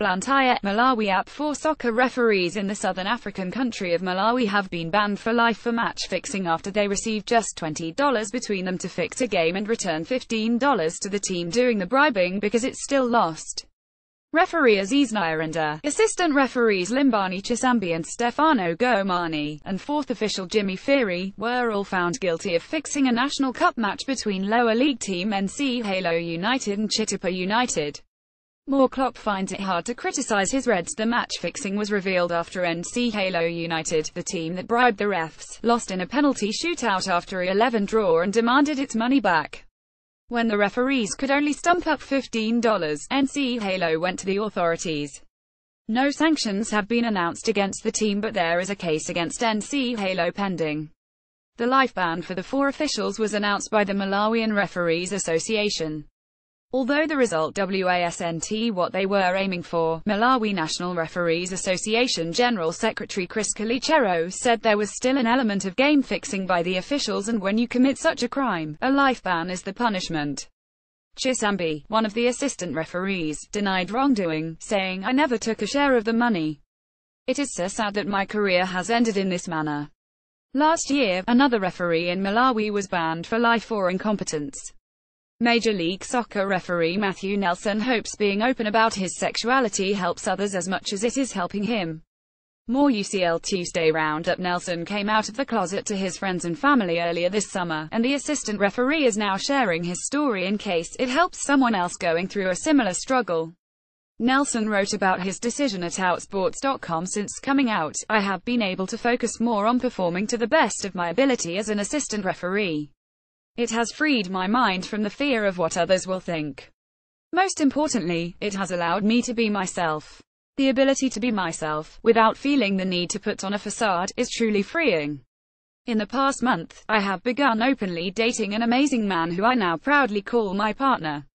BLANTYRE, Malawi AP4 soccer referees in the southern African country of Malawi have been banned for life for match fixing after they received just $20 between them to fix a game and return $15 to the team doing the bribing because it still lost. Referee Aziz Nyirenda, assistant referees Limbani Chisambi and Stefano Gomani, and fourth official Jimmy Firi, were all found guilty of fixing a National Cup match between lower league team NC Halo United and Chitapa United. Klopp finds it hard to criticize his Reds. The match fixing was revealed after NC Halo United, the team that bribed the refs, lost in a penalty shootout after a 11 draw and demanded its money back. When the referees could only stump up $15, NC Halo went to the authorities. No sanctions have been announced against the team, but there is a case against NC Halo pending. The life ban for the four officials was announced by the Malawian Referees Association. Although the result wasn't what they were aiming for, Malawi National Referees Association General Secretary Chris Kalicero said there was still an element of game fixing by the officials, and when you commit such a crime, a life ban is the punishment. Chisambi, one of the assistant referees, denied wrongdoing, saying, "I never took a share of the money. It is so sad that my career has ended in this manner." Last year, another referee in Malawi was banned for life for incompetence. Major League Soccer referee Matthew Nelson hopes being open about his sexuality helps others as much as it is helping him. More UCL Tuesday roundup. Nelson came out of the closet to his friends and family earlier this summer, and the assistant referee is now sharing his story in case it helps someone else going through a similar struggle. Nelson wrote about his decision at Outsports.com. Since coming out, I have been able to focus more on performing to the best of my ability as an assistant referee. It has freed my mind from the fear of what others will think. Most importantly, it has allowed me to be myself. The ability to be myself, without feeling the need to put on a facade, is truly freeing. In the past month, I have begun openly dating an amazing man who I now proudly call my partner.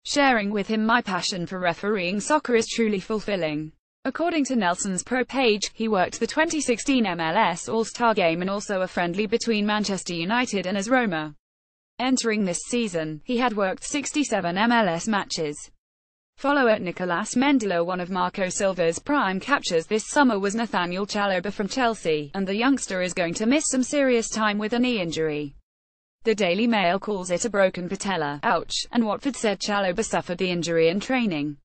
Sharing with him my passion for refereeing soccer is truly fulfilling. According to Nelson's pro page, he worked the 2016 MLS All-Star Game and also a friendly between Manchester United and AS Roma. Entering this season, he had worked 67 MLS matches. Follow at Nicolas Mendela. One of Marco Silva's prime captures this summer was Nathaniel Chalobah from Chelsea, and the youngster is going to miss some serious time with a knee injury. The Daily Mail calls it a broken patella, ouch, and Watford said Chalobah suffered the injury in training.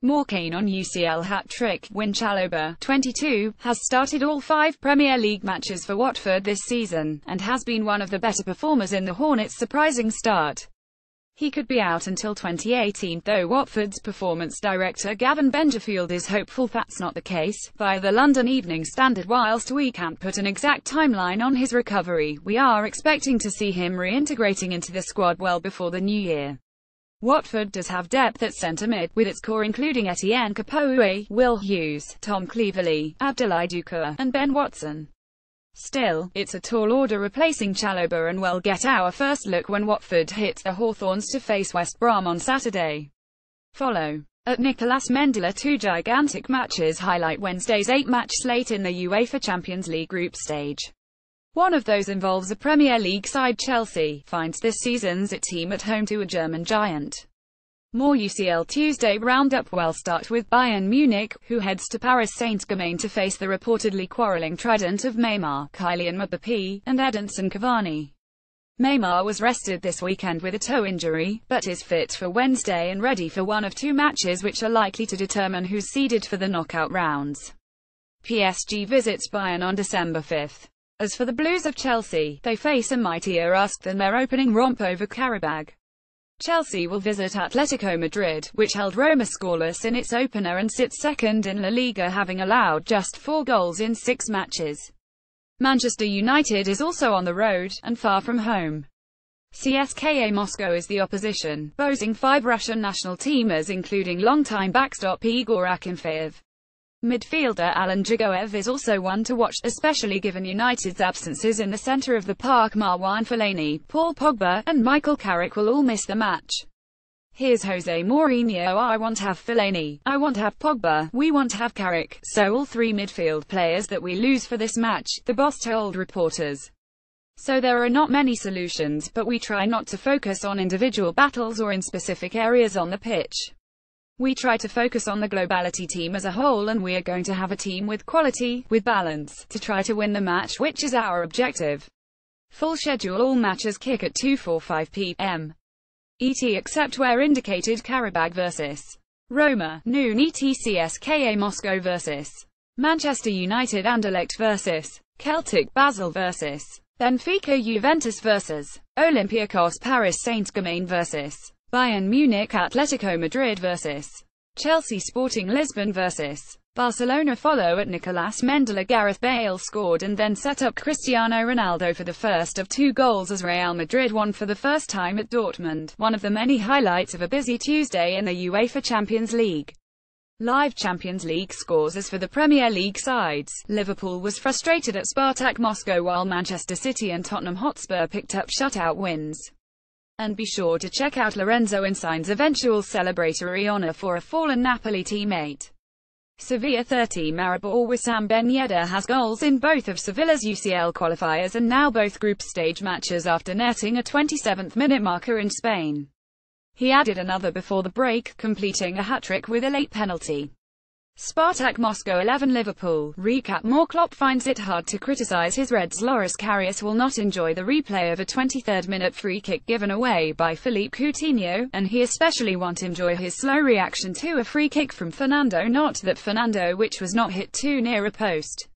More keen on UCL hat-trick win. Chalobah, 22, has started all 5 Premier League matches for Watford this season, and has been one of the better performers in the Hornets' surprising start. He could be out until 2018, though Watford's performance director Gavin Bengerfield is hopeful that's not the case. Via the London Evening Standard, whilst we can't put an exact timeline on his recovery, we are expecting to see him reintegrating into the squad well before the new year. Watford does have depth at centre-mid, with its core including Etienne Capoue, Will Hughes, Tom Cleverley, Abdoulaye Doucouré, and Ben Watson. Still, it's a tall order replacing Chalobah, and we'll get our first look when Watford hits the Hawthorns to face West Brom on Saturday. Follow at Nicolas Mendela. 2 gigantic matches highlight Wednesday's 8-match slate in the UEFA Champions League group stage. One of those involves a Premier League side. Chelsea finds this season's team at home to a German giant. More UCL Tuesday roundup. We'll start with Bayern Munich, who heads to Paris Saint-Germain to face the reportedly quarrelling trident of Neymar, Kylian Mbappé, and Edinson Cavani. Neymar was rested this weekend with a toe injury, but is fit for Wednesday and ready for one of 2 matches which are likely to determine who's seeded for the knockout rounds. PSG visits Bayern on December 5. As for the Blues of Chelsea, they face a mightier ask than their opening romp over Qarabag. Chelsea will visit Atletico Madrid, which held Roma scoreless in its opener and sits second in La Liga, having allowed just 4 goals in 6 matches. Manchester United is also on the road, and far from home. CSKA Moscow is the opposition, boasting 5 Russian national teamers including longtime backstop Igor Akinfeev. Midfielder Alan Djigoev is also one to watch, especially given United's absences in the centre of the park. Marwan Fellaini, Paul Pogba, and Michael Carrick will all miss the match. Here's Jose Mourinho: I want to have Fellaini, I want to have Pogba, we want to have Carrick, so all 3 midfield players that we lose for this match, the boss told reporters. So there are not many solutions, but we try not to focus on individual battles or in specific areas on the pitch. We try to focus on the globality team as a whole, and we are going to have a team with quality, with balance, to try to win the match, which is our objective. Full schedule: all matches kick at 2:45 p.m. ET except where indicated. Karabag vs. Roma, noon ET. CSKA Moscow vs. Manchester United. Anderlecht vs. Celtic. Basel vs. Benfica. Juventus vs. Olympiacos. Paris Saint-Germain vs. Bayern Munich. Atletico Madrid vs. Chelsea. Sporting Lisbon vs. Barcelona. Follow at Nicolas Mendeler. Gareth Bale scored and then set up Cristiano Ronaldo for the first of 2 goals as Real Madrid won for the first time at Dortmund, one of the many highlights of a busy Tuesday in the UEFA Champions League. Live Champions League scores. As for the Premier League sides, Liverpool was frustrated at Spartak Moscow, while Manchester City and Tottenham Hotspur picked up shutout wins. And be sure to check out Lorenzo Insigne's eventual celebratory honor for a fallen Napoli teammate. Sevilla 30. Maribor. Wissam Ben Yedder has goals in both of Sevilla's UCL qualifiers and now both group stage matches after netting a 27th-minute marker in Spain. He added another before the break, completing a hat-trick with a late penalty. Spartak Moscow 11. Liverpool. Recap: More Klopp finds it hard to criticize his Reds. Loris Karius will not enjoy the replay of a 23rd-minute free kick given away by Philippe Coutinho, and he especially won't enjoy his slow reaction to a free kick from Fernando, not that Fernando, which was not hit too near a post.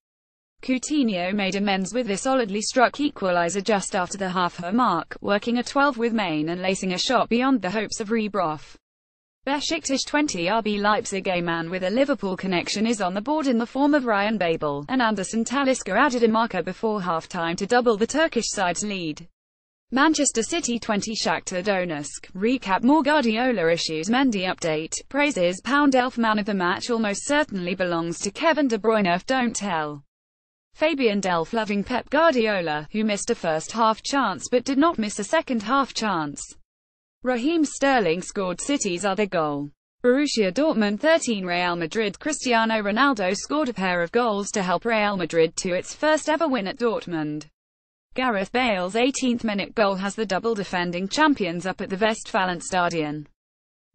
Coutinho made amends with this solidly struck equaliser just after the half-hour mark, working a 12 with Maine and lacing a shot beyond the hopes of Rebroff. Besiktas 20. RB Leipzig. A man with a Liverpool connection is on the board in the form of Ryan Babel, and Anderson Talisca added a marker before half-time to double the Turkish side's lead. Manchester City 20. Shakhtar Donetsk. Recap: More Guardiola issues. Mendy update: praises Pound Elf. Man of the match almost certainly belongs to Kevin De Bruyne. Don't tell Fabian Delph. Loving Pep Guardiola, who missed a first-half chance but did not miss a second-half chance. Raheem Sterling scored City's other goal. Borussia Dortmund 13. Real Madrid. Cristiano Ronaldo scored a pair of goals to help Real Madrid to its first-ever win at Dortmund. Gareth Bale's 18th-minute goal has the double defending champions up at the Westfalenstadion.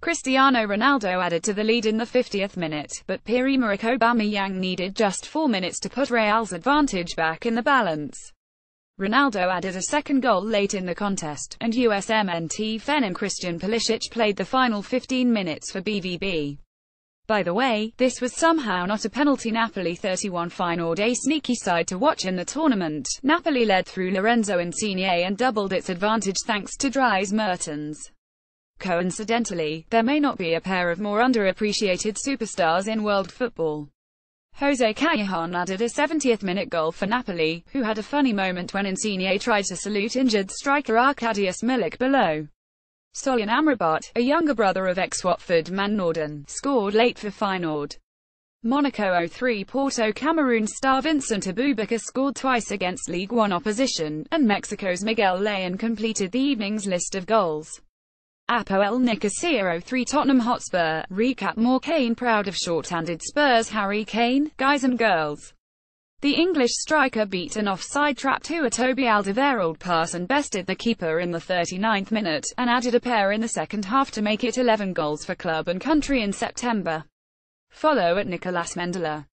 Cristiano Ronaldo added to the lead in the 50th minute, but Pierre-Emerick Aubameyang needed just 4 minutes to put Real's advantage back in the balance. Ronaldo added a second goal late in the contest, and USMNT Fener Christian Pulisic played the final 15 minutes for BVB. By the way, this was somehow not a penalty. Napoli 31. Feyenoord. A sneaky side to watch in the tournament. Napoli led through Lorenzo Insigne and doubled its advantage thanks to Dries Mertens. Coincidentally, there may not be a pair of more underappreciated superstars in world football. Jose Callejon added a 70th-minute goal for Napoli, who had a funny moment when Insigne tried to salute injured striker Arkadiusz Milik below. Solian Amrabat, a younger brother of ex-Watford man Norden, scored late for Feyenoord. Monaco 03. Porto. Cameroon star Vincent Abubakar scored twice against League One opposition, and Mexico's Miguel León completed the evening's list of goals. Apoel Nicosia 03. Tottenham Hotspur. Recap: More Kane proud of short-handed Spurs Harry Kane. Guys and girls, the English striker beat an offside trap to a Toby Alderweireld pass and bested the keeper in the 39th minute, and added a pair in the second half to make it 11 goals for club and country in September. Follow at Nicolas Mendeler.